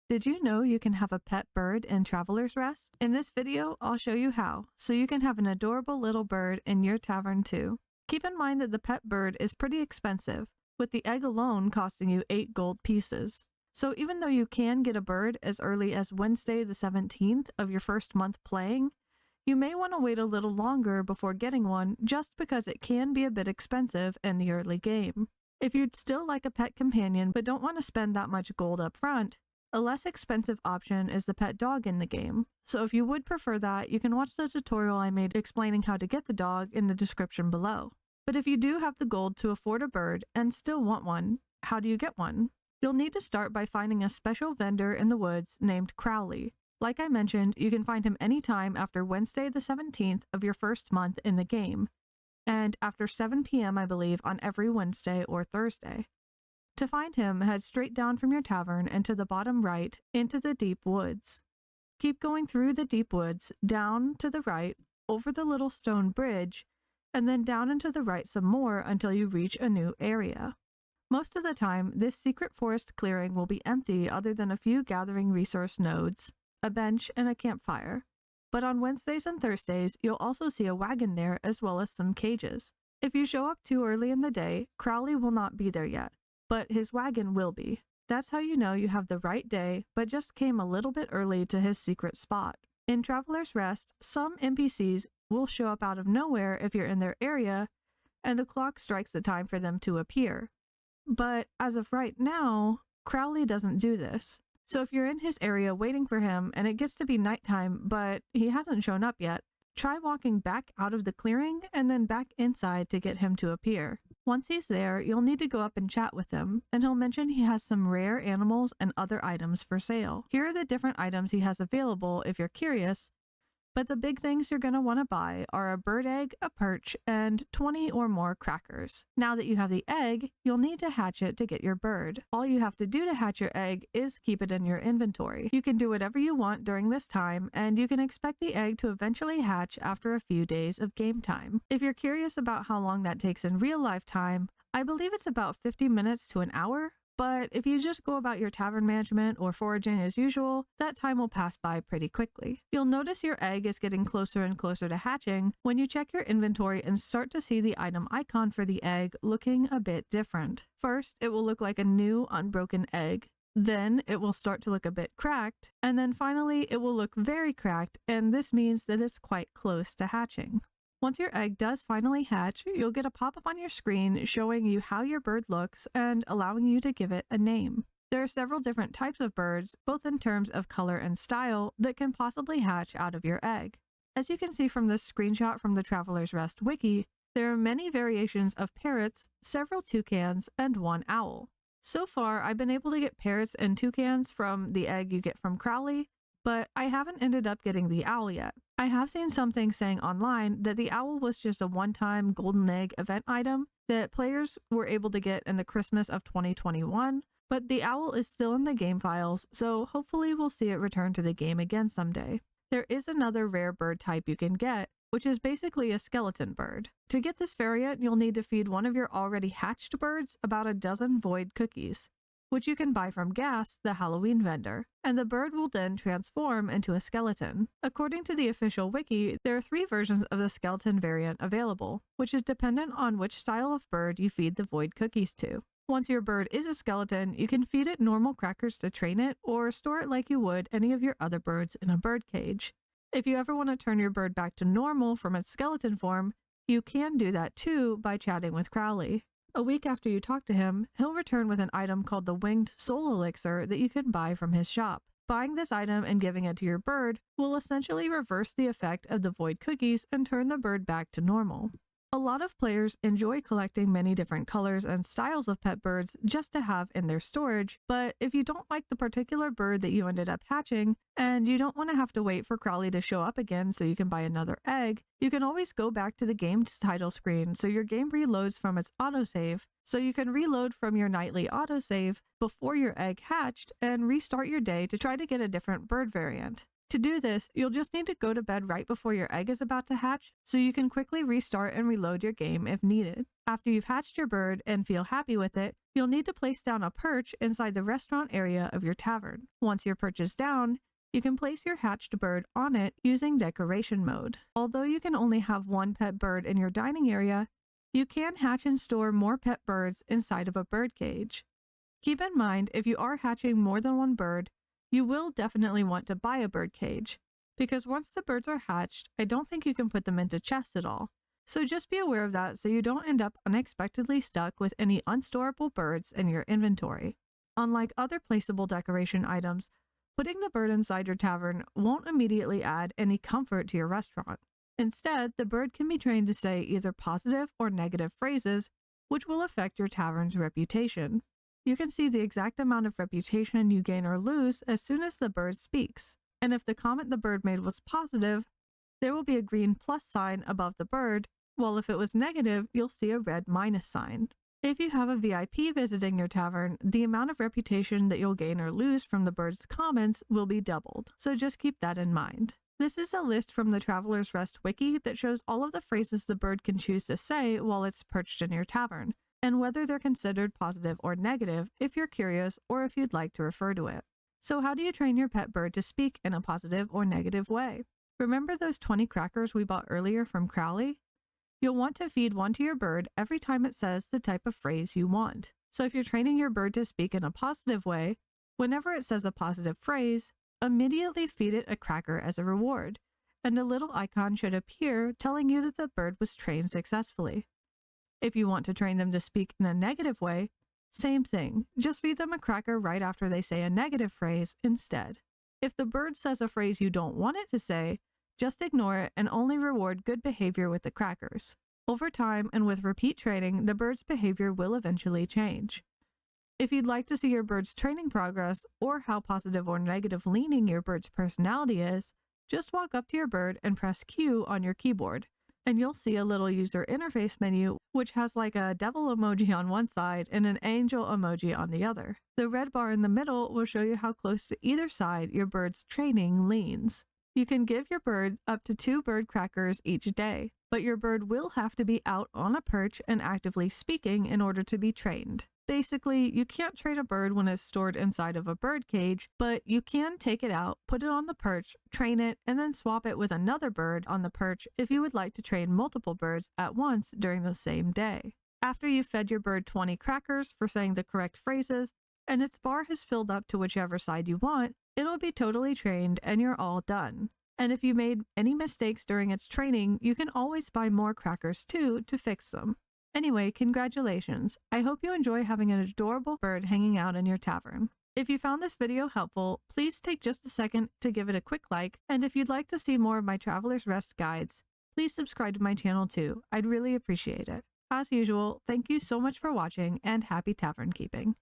Did you know you can have a pet bird in Traveler's Rest? In this video, I'll show you how, so you can have an adorable little bird in your tavern too. Keep in mind that the pet bird is pretty expensive, with the egg alone costing you 8 gold pieces. So even though you can get a bird as early as Wednesday the 17th of your first month playing, you may want to wait a little longer before getting one just because it can be a bit expensive in the early game. If you'd still like a pet companion but don't want to spend that much gold up front, a less expensive option is the pet dog in the game, so if you would prefer that, you can watch the tutorial I made explaining how to get the dog in the description below. But if you do have the gold to afford a bird and still want one, how do you get one? You'll need to start by finding a special vendor in the woods named Crowley. Like I mentioned, you can find him anytime after Wednesday the 17th of your first month in the game, and after 7 p.m. I believe on every Wednesday or Thursday. To find him, head straight down from your tavern and to the bottom right into the deep woods. Keep going through the deep woods, down to the right, over the little stone bridge, and then down and to the right some more until you reach a new area. Most of the time, this secret forest clearing will be empty other than a few gathering resource nodes, a bench, and a campfire. But on Wednesdays and Thursdays, you'll also see a wagon there as well as some cages. If you show up too early in the day, Crowley will not be there yet, but his wagon will be. That's how you know you have the right day, but just came a little bit early to his secret spot. In Traveler's Rest, some NPCs will show up out of nowhere if you're in their area, and the clock strikes the time for them to appear. But as of right now, Crowley doesn't do this. So if you're in his area waiting for him and it gets to be nighttime, but he hasn't shown up yet, try walking back out of the clearing and then back inside to get him to appear. Once he's there, you'll need to go up and chat with him, and he'll mention he has some rare animals and other items for sale. Here are the different items he has available if you're curious, but the big things you're going to want to buy are a bird egg, a perch, and 20 or more crackers. Now that you have the egg, you'll need to hatch it to get your bird. All you have to do to hatch your egg is keep it in your inventory. You can do whatever you want during this time, and you can expect the egg to eventually hatch after a few days of game time. If you're curious about how long that takes in real life time, I believe it's about 50 minutes to an hour. But if you just go about your tavern management or foraging as usual, that time will pass by pretty quickly. You'll notice your egg is getting closer and closer to hatching when you check your inventory and start to see the item icon for the egg looking a bit different. First, it will look like a new unbroken egg. Then it will start to look a bit cracked, and then finally it will look very cracked, and this means that it's quite close to hatching. Once your egg does finally hatch, you'll get a pop-up on your screen showing you how your bird looks and allowing you to give it a name. There are several different types of birds, both in terms of color and style, that can possibly hatch out of your egg. As you can see from this screenshot from the Traveler's Rest wiki, there are many variations of parrots, several toucans, and one owl. So far, I've been able to get parrots and toucans from the egg you get from Crowley, but I haven't ended up getting the owl yet. I have seen something saying online that the owl was just a one-time golden egg event item that players were able to get in the Christmas of 2021, but the owl is still in the game files, so hopefully we'll see it return to the game again someday. There is another rare bird type you can get, which is basically a skeleton bird. To get this variant, you'll need to feed one of your already hatched birds about a dozen void cookies, which you can buy from Gas, the Halloween vendor, and the bird will then transform into a skeleton. According to the official wiki, there are 3 versions of the skeleton variant available, which is dependent on which style of bird you feed the void cookies to. Once your bird is a skeleton, you can feed it normal crackers to train it, or store it like you would any of your other birds in a bird cage. If you ever want to turn your bird back to normal from its skeleton form, you can do that too by chatting with Crowley. A week after you talk to him, he'll return with an item called the Winged Soul Elixir that you can buy from his shop. Buying this item and giving it to your bird will essentially reverse the effect of the void cookies and turn the bird back to normal. A lot of players enjoy collecting many different colors and styles of pet birds just to have in their storage, but if you don't like the particular bird that you ended up hatching, and you don't want to have to wait for Crowley to show up again so you can buy another egg, you can always go back to the game's title screen so your game reloads from its autosave, so you can reload from your nightly autosave before your egg hatched and restart your day to try to get a different bird variant. To do this, you'll just need to go to bed right before your egg is about to hatch, so you can quickly restart and reload your game if needed. After you've hatched your bird and feel happy with it, you'll need to place down a perch inside the restaurant area of your tavern. Once your perch is down, you can place your hatched bird on it using decoration mode. Although you can only have one pet bird in your dining area, you can hatch and store more pet birds inside of a bird cage. Keep in mind, if you are hatching more than one bird, you will definitely want to buy a bird cage, because once the birds are hatched, I don't think you can put them into chests at all. So just be aware of that so you don't end up unexpectedly stuck with any unstorable birds in your inventory. Unlike other placeable decoration items, putting the bird inside your tavern won't immediately add any comfort to your restaurant. Instead, the bird can be trained to say either positive or negative phrases, which will affect your tavern's reputation. You can see the exact amount of reputation you gain or lose as soon as the bird speaks, and if the comment the bird made was positive, there will be a green plus sign above the bird, while if it was negative, you'll see a red minus sign. If you have a VIP visiting your tavern, the amount of reputation that you'll gain or lose from the bird's comments will be doubled, so just keep that in mind. This is a list from the Traveler's Rest wiki that shows all of the phrases the bird can choose to say while it's perched in your tavern, and whether they're considered positive or negative if you're curious or if you'd like to refer to it. So how do you train your pet bird to speak in a positive or negative way? Remember those 20 crackers we bought earlier from Crowley? You'll want to feed one to your bird every time it says the type of phrase you want. So if you're training your bird to speak in a positive way, whenever it says a positive phrase, immediately feed it a cracker as a reward, and a little icon should appear telling you that the bird was trained successfully. If you want to train them to speak in a negative way, same thing, just feed them a cracker right after they say a negative phrase instead. If the bird says a phrase you don't want it to say, just ignore it and only reward good behavior with the crackers. Over time and with repeat training, the bird's behavior will eventually change. If you'd like to see your bird's training progress or how positive or negative leaning your bird's personality is, just walk up to your bird and press Q on your keyboard, and you'll see a little user interface menu which has like a devil emoji on one side and an angel emoji on the other. The red bar in the middle will show you how close to either side your bird's training leans. You can give your bird up to 2 bird crackers each day, but your bird will have to be out on a perch and actively speaking in order to be trained. Basically, you can't train a bird when it's stored inside of a bird cage, but you can take it out, put it on the perch, train it, and then swap it with another bird on the perch if you would like to train multiple birds at once during the same day. After you've fed your bird 20 crackers for saying the correct phrases, and its bar has filled up to whichever side you want, it'll be totally trained and you're all done. And if you made any mistakes during its training, you can always buy more crackers too to fix them. Anyway, congratulations. I hope you enjoy having an adorable bird hanging out in your tavern. If you found this video helpful, please take just a second to give it a quick like, and if you'd like to see more of my Traveler's Rest guides, please subscribe to my channel too. I'd really appreciate it. As usual, thank you so much for watching and happy tavern keeping.